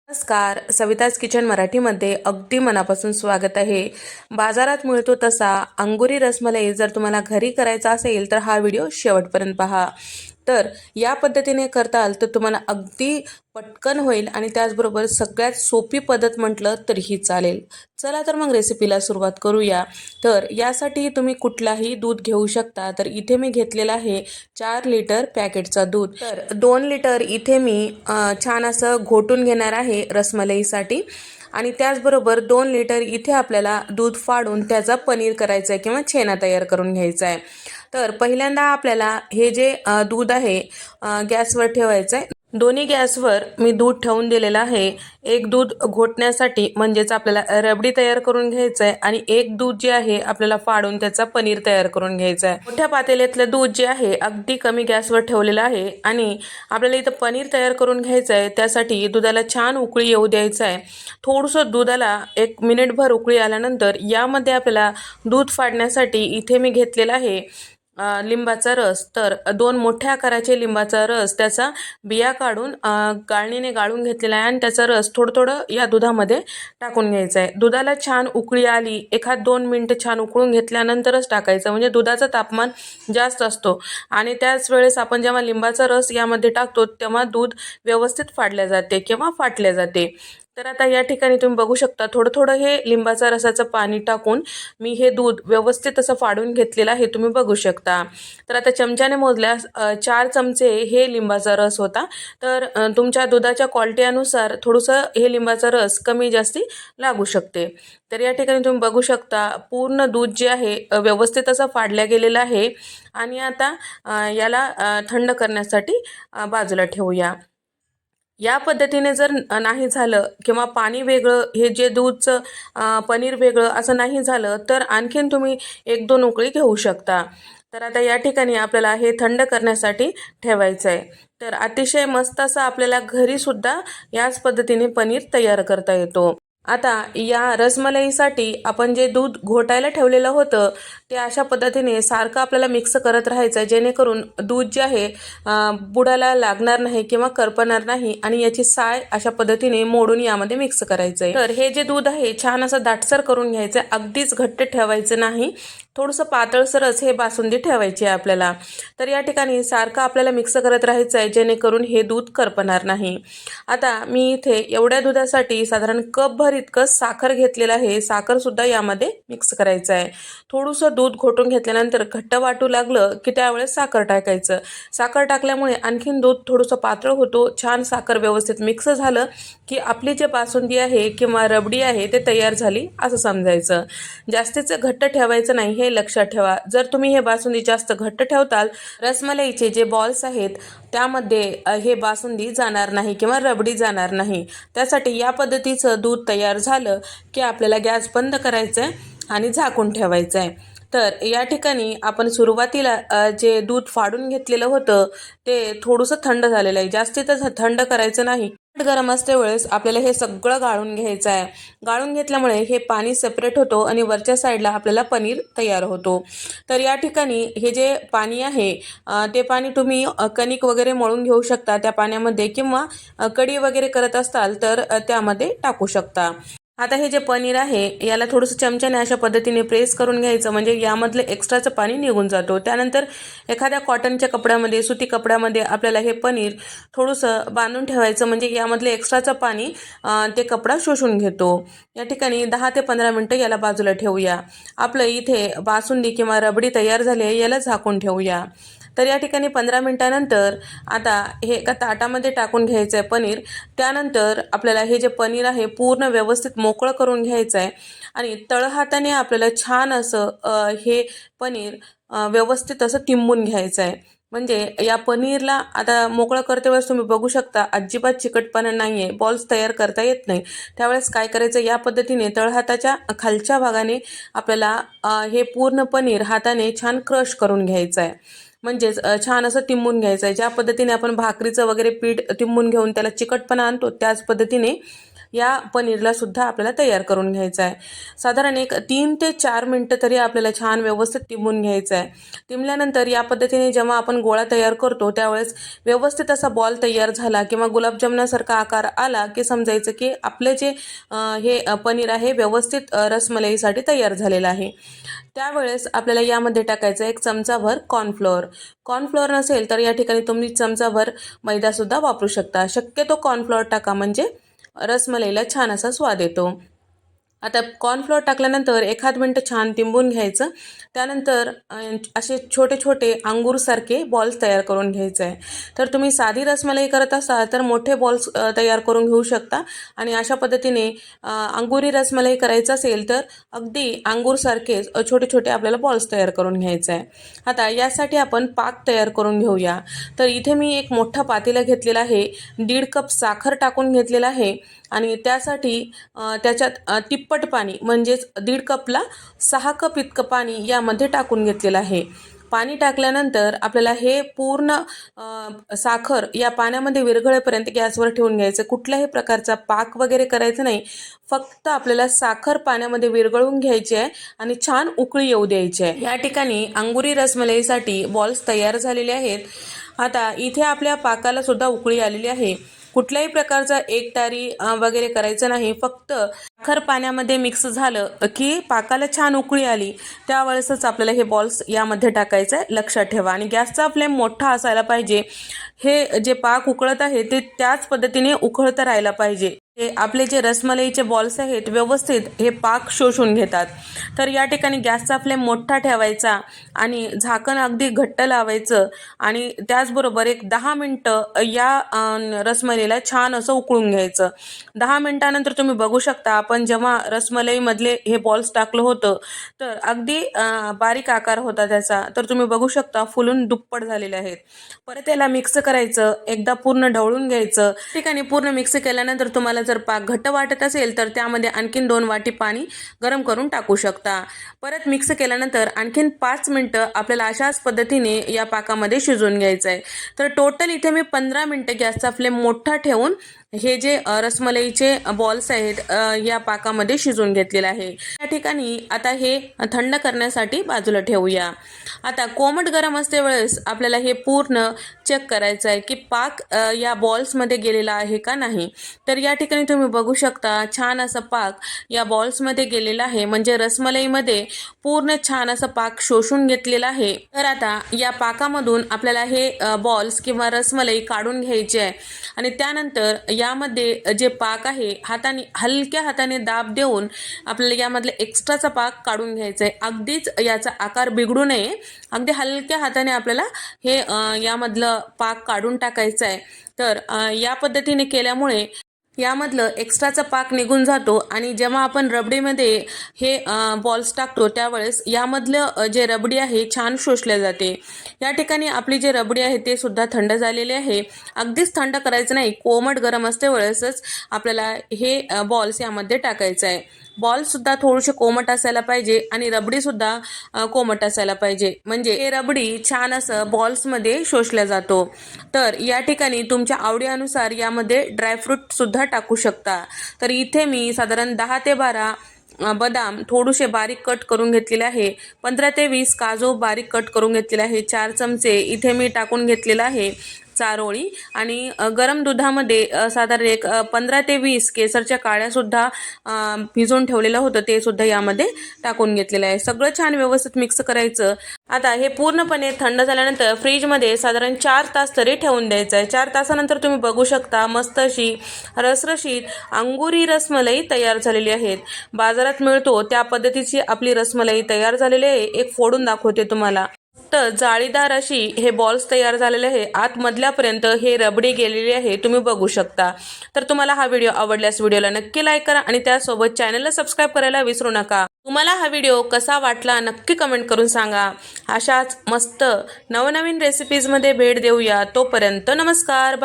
नमस्कार. सविताज किचन मराठीमध्ये अगदी मनापासून स्वागत आहे. बाजारात मिळतो तसा अंगुरी रसमलाई जर तुम्हाला घरी करायचा असेल तर हा व्हिडिओ शेवटपर्यंत पहा. तर या पद्धतीने करताल तर तुम्हाला अगदी पटकन होईल आणि त्याचबरोबर सगळ्यात सोपी पद्धत म्हटलं तरीही चालेल. चला तर मग रेसिपीला सुरुवात करूया. तर यासाठी तुम्ही कुठलाही दूध घेऊ शकता. तर इथे मी घेतलेला आहे 4 लिटर पॅकेटचा दूध. तर 2 लिटर इथे मी छान असं घोटून घेणार आहे रसमलाईसाठी. आणि त्याचबरोबर 2 लिटर इथे आपल्याला दूध फाडून त्याचा पनीर करायचा आहे किंवा छेना तयार करून घ्यायचा आहे. तर पहिल्यांदा आपल्याला हे जे दूध आहे गॅसवर ठेवायचं आहे. दोन्ही गॅसवर मी दूध ठेवून दिलेलं आहे. एक दूध घोटण्यासाठी म्हणजेच आपल्याला रबडी तयार करून घ्यायचं आहे आणि एक दूध जे आहे आपल्याला फाडून त्याचा पनीर तयार करून घ्यायचं आहे. मोठ्या पातेल्यातलं दूध जे आहे अगदी कमी गॅसवर ठेवलेलं आहे आणि आपल्याला इथं पनीर तयार करून घ्यायचं आहे. त्यासाठी दुधाला छान उकळी येऊ द्यायचं आहे. थोडंसं दुधाला 1 मिनिटभर उकळी आल्यानंतर यामध्ये आपल्याला दूध फाडण्यासाठी इथे मी घेतलेला आहे लिंबाचा रस. तर 2 मोठ्या आकाराचे लिंबाचा रस त्याचा बिया काढून गाळणीने गाळून घेतलेला आहे आणि त्याचा रस थोडं थोडं या दुधामध्ये टाकून घ्यायचं आहे. दुधाला छान उकळी आली 1-2 मिनिटं छान उकळून घेतल्यानंतरच टाकायचं, म्हणजे दुधाचं तापमान जास्त असतो आणि त्याच वेळेस आपण जेव्हा लिंबाचा रस यामध्ये टाकतो तेव्हा दूध व्यवस्थित फाडल्या जाते किंवा फाटल्या जाते. तर आता या ठिकाणी तुम्ही बघू शकता थोडं थोडं हे लिंबाचा रसाचं पाणी टाकून मी हे दूध व्यवस्थित असं फाडून घेतलेलं आहे, तुम्ही बघू शकता. तर आता चमच्याने मोजल्यास 4 चमचे हे लिंबाचा रस होता. तर तुमच्या दुधाच्या क्वालिटी अनुसार थोडंसं हे लिंबाचा रस कमी जास्ती लागू शकते. तर या ठिकाणी तुम्ही बघू शकता पूर्ण दूध जे आहे व्यवस्थित असं फाडल्या गेलेलं आहे आणि आता याला थंड करण्यासाठी बाजूला ठेवूया. या पद्धतीने जर नाही झालं किंवा पाणी वेगळं हे जे दूधचं पनीर वेगळं असं नाही झालं तर आणखीन तुम्ही 1-2 उकळी घेऊ शकता. तर आता या ठिकाणी आपल्याला हे थंड करण्यासाठी ठेवायचं आहे. तर अतिशय मस्त असं आपल्याला घरीसुद्धा याच पद्धतीने पनीर तयार करता येतो. आता या रसमलाईसाठी आपण जे दूध घोटायला ठेवलेलं होतं ते अशा पद्धतीने सारखं आपल्याला मिक्स करत राहायचं, जेणेकरून दूध जे आहे बुडाला लागणार नाही किंवा करपणार नाही आणि याची साय अशा पद्धतीने मोडून यामध्ये मिक्स करायचं आहे. तर हे जे दूध आहे छान असं दाटसर करून घ्यायचं आहे, अगदीच घट्ट ठेवायचं नाही, थोडंसं पातळसरच हे बासुंदी ठेवायची आहे आपल्याला. तर या ठिकाणी सारखं आपल्याला मिक्स करत राहायचं आहे, जेणेकरून हे दूध करपणार नाही. आता मी इथे एवढ्या दुधासाठी साधारण कपभर इतकं साखर घेतलेलं आहे. साखरसुद्धा यामध्ये मिक्स करायचं आहे. थोडंसं दूध घोटून घेतल्यानंतर घट्ट वाटू लागलं की त्यावेळेस साखर टाकायचं. साखर टाकल्यामुळे आणखीन दूध थोडंसं पातळ होतो. छान साखर व्यवस्थित मिक्स झालं की आपली जे बासुंदी आहे किंवा रबडी आहे ते तयार झाली असं समजायचं. जास्तीचं घट्ट ठेवायचं नाही हे लक्षात ठेवा. जर तुम्ही हे बासुंदी जास्त घट्ट ठेवताल रसमलाईचे जे बॉल्स आहेत त्यामध्ये हे बासुंदी जाणार नाही किंवा रबडी जाणार नाही. त्यासाठी या पद्धतीचं दूध तयार झालं की आपल्याला गॅस बंद करायचं आहे आणि झाकून ठेवायचं आहे. तर या ठिकाणी आपण सुरुवातीला जे दूध फाडून घेतलेलं होतं ते थोडंसं थंड झालेलं आहे. जास्तीतच थंड करायचं नाही. गरम असते वेळेस आपल्याला हे सगळं गाळून घ्यायचं आहे. गाळून घेतल्यामुळे हे पाणी सेपरेट होतो आणि वरच्या साईडला आपल्याला पनीर तयार होतो. तर या ठिकाणी हे जे पाणी आहे ते पाणी तुम्ही कणिक वगैरे मळून घेऊ शकता त्या पाण्यामध्ये किंवा कढी वगैरे करत असाल तर त्यामध्ये टाकू शकता. आता हे जे पनीर आहे याला थोडंसं चमच्याने अशा पद्धतीने प्रेस करून घ्यायचं, म्हणजे यामधलं एक्स्ट्राचं पाणी निघून जातो. त्यानंतर एखाद्या कॉटनच्या कपड्यामध्ये सुती कपड्यामध्ये आपल्याला हे पनीर थोडंसं बांधून ठेवायचं, म्हणजे यामधलं एक्स्ट्राचं पाणी ते कपडा शोषून घेतो. या ठिकाणी 10 ते 15 मिनटं याला बाजूला ठेवूया. आपलं इथे बासुंदी किंवा रबडी तयार झाली आहे, याला झाकून ठेवूया. तर या ठिकाणी 15 मिनटानंतर आता हे एका ताटामध्ये टाकून घ्यायचं आहे पनीर. त्यानंतर आपल्याला हे जे पनीर आहे पूर्ण व्यवस्थित मोकळं करून घ्यायचं आहे आणि तळहाताने आपल्याला छान असं हे पनीर व्यवस्थित असं तिंबून घ्यायचं आहे. म्हणजे या पनीरला आता मोकळं करते वेळेस तुम्ही बघू शकता अजिबात चिकटपणा नाही आहे, बॉल्स तयार करता येत नाही. त्यावेळेस काय करायचं, या पद्धतीने तळहाताच्या खालच्या भागाने आपल्याला हे पूर्ण पनीर हाताने छान क्रश करून घ्यायचं आहे. म्हणजेच छान असं तिंबून घ्यायचं आहे. ज्या पद्धतीने आपण भाकरीचं वगैरे पीठ तिंबून घेऊन त्याला चिकटपणा आणतो त्याच पद्धतीने या पनीरला सुद्धा आपल्याला तयार करून घ्यायचं आहे। साधारण एक 3 ते 4 मिनटं तरी आपल्याला छान व्यवस्थित तिंबून घ्यायचं आहे। तिंबल्यानंतर या पद्धतीने जेव्हा आपण गोळा तयार करतो त्यावेळेस व्यवस्थित असा बॉल तयार झाला किंवा गुलाबजामुनासारखा आकार आला की समजायचं की आपले जे हे पनीर आहे व्यवस्थित रसमलाईसाठी तयार झालेलं आहे। त्यावेळेस आपल्याला यामध्ये टाकायचं 1 चमचाभर कॉर्नफ्लोअर। कॉर्नफ्लोअर नसेल तर या ठिकाणी तुम्ही चमचाभर मैदासुद्धा वापरू शकता। शक्यतो कॉर्नफ्लोअर टाका म्हणजे रसमलाईला छान असा स्वाद येतो। आता कॉर्नफ्लोअर टाकल्यानंतर 1 मिनिट छान तिंबून घ्यायचं। त्यानंतर असे छोटे छोटे अंगूरसारखे बॉल्स तयार करून घ्यायचे आहे। तर तुम्ही साधी रसमलाई करत असाल तर मोठे बॉल्स तयार करून घेऊ शकता आणि अशा पद्धतीने अंगुरी रसमलाई करायचं असेल तर अगदी अंगूरसारखे छोटे छोटे आपल्याला बॉल्स तयार करून घ्यायचे आहे। आता यासाठी आपण पाक तयार करून घेऊया। तर इथे मी एक मोठा पातेला घेतलेला आहे, 1.5 कप साखर टाकून घेतलेला आहे आणि त्यासाठी त्याच्यात तिप्पट पाणी म्हणजेच 1.5 कपला 6 कप इतकं पाणी यामध्ये टाकून घेतलेलं आहे। पाणी टाकल्यानंतर आपल्याला हे पूर्ण साखर या पाण्यामध्ये विरघळेपर्यंत गॅसवर ठेवून घ्यायचं। कुठल्याही प्रकारचा पाक वगैरे करायचं नाही, फक्त आपल्याला साखर पाण्यामध्ये विरघळून घ्यायची आहे आणि छान उकळी येऊ द्यायची आहे। या ठिकाणी अंगुरी रसमलाईसाठी बॉल्स तयार झालेले आहेत। आता इथे आपल्या पाकाला सुद्धा उकळी आलेली आहे। कुठल्याही प्रकारचा एकतारी वगैरे करायचं नाही, फक्त साखर पाण्यामध्ये मिक्स झालं की पाकाला छान उकळी आली त्यावेळेसच आपल्याला हे बॉल्स यामध्ये टाकायचं आहे, लक्षात ठेवा। आणि गॅसचा फ्लेम मोठा असायला पाहिजे। हे जे पाक उकळत आहे ते त्याच पद्धतीने उकळत राहायला पाहिजे। आपले जे रसमलाईचे बॉल्स आहेत व्यवस्थित हे पाक शोषून घेतात। तर या ठिकाणी गॅसचा फ्लेम मोठा ठेवायचा आणि झाकण अगदी घट्ट लावायचं आणि त्याचबरोबर एक 10 मिनिटं या रसमलाईला छान असं उकळून घ्यायचं। 10 मिनिटानंतर तुम्ही बघू शकता आपण जेव्हा रसमलाईमधले हे बॉल्स टाकलं होतं तर अगदी बारीक आकार होता त्याचा, तर तुम्ही बघू शकता फुलून दुप्पट झालेले आहेत। परत याला मिक्स करायचं, एकदा पूर्ण ढवळून घ्यायचं। ठिकाणी पूर्ण मिक्स केल्यानंतर तुम्हाला जर पाक घट्ट वाटत असेल तर त्यामध्ये आणखीन 2 वाटी पाणी गरम करून टाकू शकता। परत मिक्स केल्यानंतर आणखीन 5 मिनिटं आपल्याला अशाच पद्धतीने या पाकामध्ये शिजवून घ्यायचं आहे। तर टोटल इथे मी 15 मिनिटं गॅसचा फ्लेम मोठा ठेवून हे जे रसमलाईचे बॉल्स आहेत या पाकामध्ये शिजवून घेतलेले आहे। या ठिकाणी आता हे थंड करण्यासाठी बाजूला ठेवूया। आता कोमट गरम असते वेळेस आपल्याला हे पूर्ण चेक करायचं आहे की पाक या बॉल्समध्ये गेलेला आहे का नाही। तर या ठिकाणी तुम्ही बघू शकता छान असा पाक या बॉल्समध्ये गेलेला आहे, म्हणजे रसमलाईमध्ये पूर्ण छान असा पाक शोषून घेतलेला आहे। तर आता या पाकामधून आपल्याला हे बॉल्स किंवा रसमलाई काढून घ्यायची आहे आणि त्यानंतर यामध्ये जे पाक आहे हलक्या हाताने दाब देऊन आपल्याला यामधले एक्स्ट्राचा पाक काढून घ्यायचा आहे। अगदीच याचा आकार बिघडू नये, अगदी हलक्या हाताने आपल्याला हे यामधलं पाक काढून टाकायचं आहे। तर या पद्धतीने केल्यामुळे यामधलं एक्स्ट्राचा पाक निघून जातो आणि जेव्हा आपण रबडीमध्ये हे बॉल्स टाकतो त्यावेळेस यामधलं जे रबडी आहे छान शोषले जाते। या ठिकाणी आपली जे रबडी आहे ते सुद्धा थंड झालेले आहे। अगदीच थंड करायचं नाही, कोमट गरम असते वेळेसच आपल्याला हे बॉल्स यामध्ये टाकायचं आहे। बॉल्ससुद्धा थोडेसे कोमट असायला पाहिजे आणि रबडीसुद्धा कोमट असायला पाहिजे, म्हणजे हे रबडी छान असं बॉल्समध्ये शोषला जातो। तर या ठिकाणी तुमच्या आवडीनुसार यामध्ये ड्रायफ्रूटसुद्धा टाकू शकता। तर इथे मी साधारण 10 ते 12 बदाम थोडेसे बारीक कट करून घेतलेले आहे, 15 ते 20 काजू बारीक कट करून घेतलेले आहे, 4 चमचे इथे मी टाकून घेतलेला आहे चारोळी आणि गरम दुधामध्ये साधारण एक 15 ते 20 केसरच्या काळ्यासुद्धा भिजवून ठेवलेलं होतं ते सुद्धा यामध्ये टाकून घेतलेलं आहे। सगळं छान व्यवस्थित मिक्स करायचं। आता हे पूर्णपणे थंड झाल्यानंतर फ्रीजमध्ये साधारण 4 तास तरी ठेवून द्यायचं आहे। 4 तासानंतर तुम्ही बघू शकता मस्त अशी रसरशीत अंगुरी रसमलाई तयार झालेली आहे। बाजारात मिळतो त्या पद्धतीची आपली रसमलाई तयार झालेली आहे। एक फोडून दाखवते तुम्हाला। तर जाळीदार अशी हे बॉल्स तयार झालेले आहे, आतमधल्यापर्यंत हे रबडी गेलेली आहे, तुम्ही बघू शकता। तर तुम्हाला हा व्हिडिओ आवडल्यास व्हिडिओला नक्की लाईक करा आणि त्यासोबत चॅनलला सबस्क्राईब करायला विसरू नका। तुम्हाला हा व्हिडिओ कसा वाटला नक्की कमेंट करून सांगा। अशाच मस्त नवनवीन रेसिपीजमध्ये भेट देऊया। तोपर्यंत नमस्कार।